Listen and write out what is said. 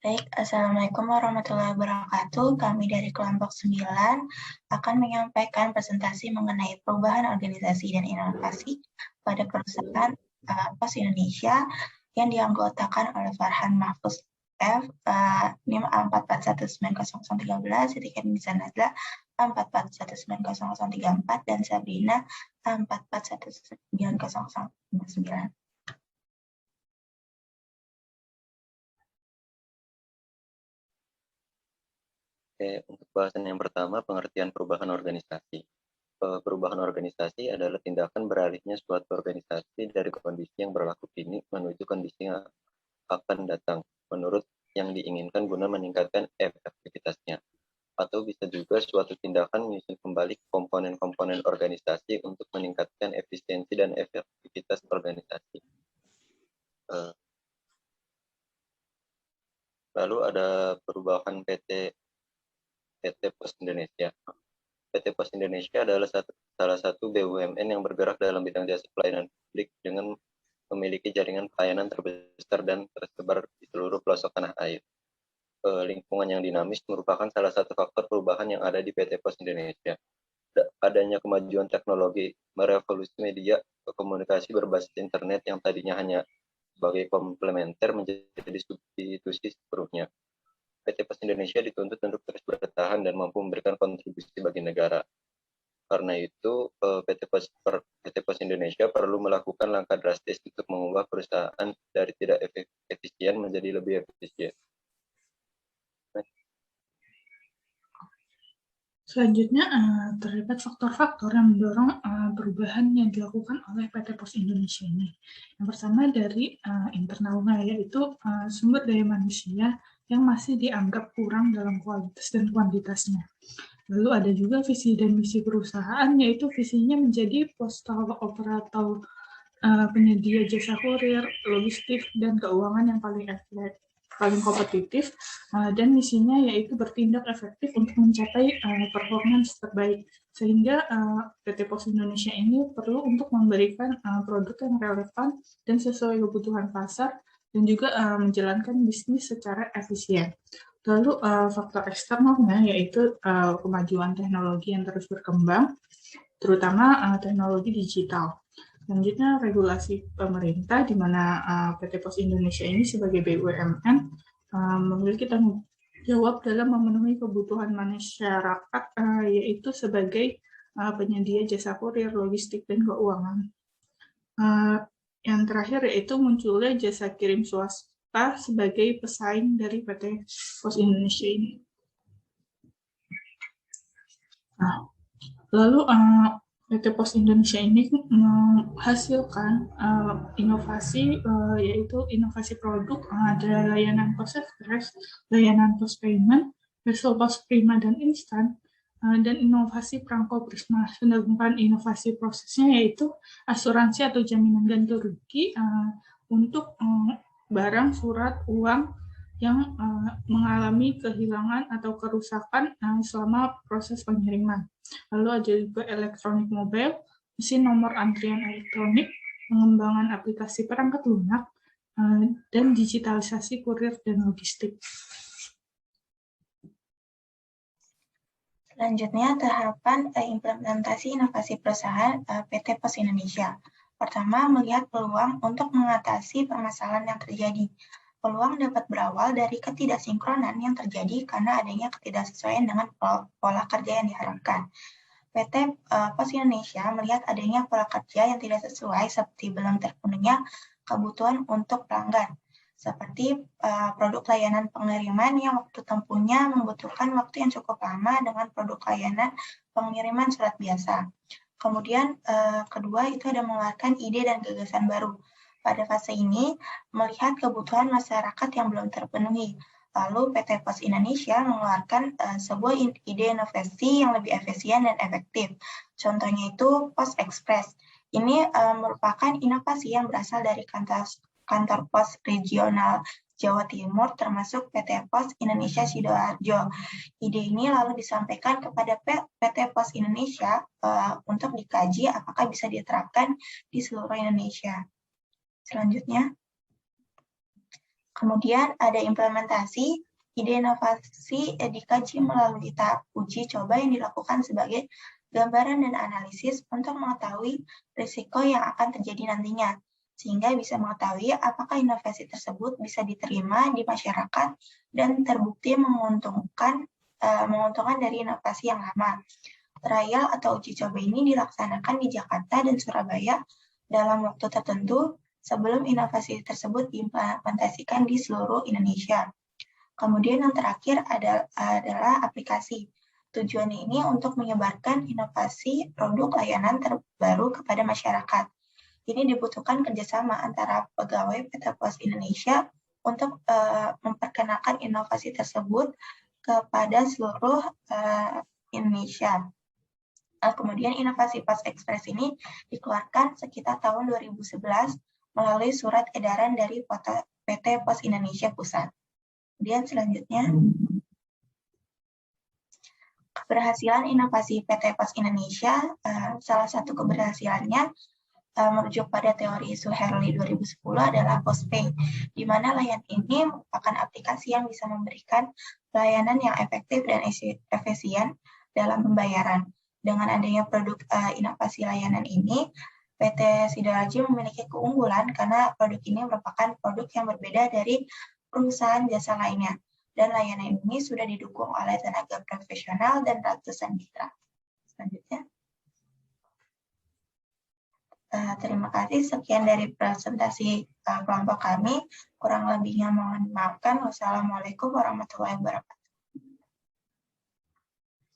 Baik, Assalamualaikum warahmatullahi wabarakatuh. Kami dari kelompok 9 akan menyampaikan presentasi mengenai perubahan organisasi dan inovasi pada perusahaan POS Indonesia yang dianggotakan oleh Farhan Mahfuz F, NIM 4419013, Siti Nisa Nazla 4419034, dan Sabrina 4419059. Oke, untuk bahasan yang pertama, pengertian perubahan organisasi. Perubahan organisasi adalah tindakan beralihnya suatu organisasi dari kondisi yang berlaku kini menuju kondisi yang akan datang, menurut yang diinginkan guna meningkatkan efektivitasnya. Atau bisa juga suatu tindakan menyusun kembali komponen-komponen organisasi untuk meningkatkan efisiensi dan efektivitas organisasi. Lalu ada perubahan PT POS Indonesia. PT POS Indonesia adalah salah satu BUMN yang bergerak dalam bidang jasa pelayanan publik dengan memiliki jaringan pelayanan terbesar dan tersebar di seluruh pelosok tanah air. Lingkungan yang dinamis merupakan salah satu faktor perubahan yang ada di PT POS Indonesia. Adanya kemajuan teknologi merevolusi media komunikasi berbasis internet yang tadinya hanya sebagai komplementer menjadi substitusi sepenuhnya. PT POS Indonesia dituntut untuk terus bertahan dan mampu memberikan kontribusi bagi negara. Karena itu, PT POS Indonesia perlu melakukan langkah drastis untuk mengubah perusahaan dari tidak efisien menjadi lebih efisien. Selanjutnya, terdapat faktor-faktor yang mendorong perubahan yang dilakukan oleh PT POS Indonesia ini. Yang pertama dari internalnya, yaitu sumber daya manusia yang masih dianggap kurang dalam kualitas dan kuantitasnya. Lalu ada juga visi dan misi perusahaan, yaitu visinya menjadi postal operator penyedia jasa kurir, logistik, dan keuangan yang paling kompetitif, dan misinya yaitu bertindak efektif untuk mencapai performance terbaik. Sehingga PT POS Indonesia ini perlu untuk memberikan produk yang relevan dan sesuai kebutuhan pasar, dan juga menjalankan bisnis secara efisien. Lalu faktor eksternalnya yaitu kemajuan teknologi yang terus berkembang, terutama teknologi digital. Selanjutnya regulasi pemerintah, di mana PT POS Indonesia ini sebagai BUMN memiliki tanggung jawab dalam memenuhi kebutuhan masyarakat, yaitu sebagai penyedia jasa kurir, logistik, dan keuangan. Yang terakhir yaitu munculnya jasa kirim swasta sebagai pesaing dari PT POS Indonesia ini. Lalu PT POS Indonesia ini menghasilkan inovasi, yaitu inovasi produk, ada layanan POS Express, layanan POS Payment, Virtual POS Prima dan Instan, dan inovasi Perangko Prisma. Sedangkan inovasi prosesnya yaitu asuransi atau jaminan ganti rugi untuk barang, surat, uang yang mengalami kehilangan atau kerusakan selama proses pengiriman. Lalu ada juga elektronik mobile, mesin nomor antrian elektronik, pengembangan aplikasi perangkat lunak, dan digitalisasi kurir dan logistik. Selanjutnya, tahapan implementasi inovasi perusahaan PT POS Indonesia. Pertama, melihat peluang untuk mengatasi permasalahan yang terjadi. Peluang dapat berawal dari ketidaksinkronan yang terjadi karena adanya ketidaksesuaian dengan pola kerja yang diharapkan. PT POS Indonesia melihat adanya pola kerja yang tidak sesuai seperti belum terpenuhnya kebutuhan untuk pelanggan, seperti produk layanan pengiriman yang waktu tempuhnya membutuhkan waktu yang cukup lama dengan produk layanan pengiriman surat biasa. Kemudian kedua itu ada mengeluarkan ide dan gagasan baru. Pada fase ini melihat kebutuhan masyarakat yang belum terpenuhi. Lalu PT POS Indonesia mengeluarkan sebuah ide inovasi yang lebih efisien dan efektif. Contohnya itu POS Express. Ini merupakan inovasi yang berasal dari kantor pos regional Jawa Timur termasuk PT POS Indonesia Sidoarjo. Ide ini lalu disampaikan kepada PT POS Indonesia untuk dikaji apakah bisa diterapkan di seluruh Indonesia. Selanjutnya, Kemudian ada implementasi. Ide inovasi dikaji melalui tahap uji coba yang dilakukan sebagai gambaran dan analisis untuk mengetahui risiko yang akan terjadi nantinya, sehingga bisa mengetahui apakah inovasi tersebut bisa diterima di masyarakat dan terbukti menguntungkan dari inovasi yang lama. Trial atau uji coba ini dilaksanakan di Jakarta dan Surabaya dalam waktu tertentu sebelum inovasi tersebut diimplementasikan di seluruh Indonesia. Kemudian yang terakhir adalah aplikasi. Tujuannya ini untuk menyebarkan inovasi produk layanan terbaru kepada masyarakat. Ini dibutuhkan kerjasama antara pegawai PT Pos Indonesia untuk memperkenalkan inovasi tersebut kepada seluruh Indonesia. Kemudian inovasi Pos Express ini dikeluarkan sekitar tahun 2011 melalui surat edaran dari PT Pos Indonesia Pusat. Kemudian selanjutnya, keberhasilan inovasi PT Pos Indonesia, salah satu keberhasilannya merujuk pada teori Suherli 2010 adalah PosPay, di mana layanan ini merupakan aplikasi yang bisa memberikan pelayanan yang efektif dan efisien dalam pembayaran. Dengan adanya produk inovasi layanan ini, PT Sidoarjo memiliki keunggulan karena produk ini merupakan produk yang berbeda dari perusahaan jasa lainnya, dan layanan ini sudah didukung oleh tenaga profesional dan ratusan mitra. Selanjutnya, terima kasih. Sekian dari presentasi kelompok kami. Kurang lebihnya mohon dimaafkan. Wassalamualaikum warahmatullahi wabarakatuh.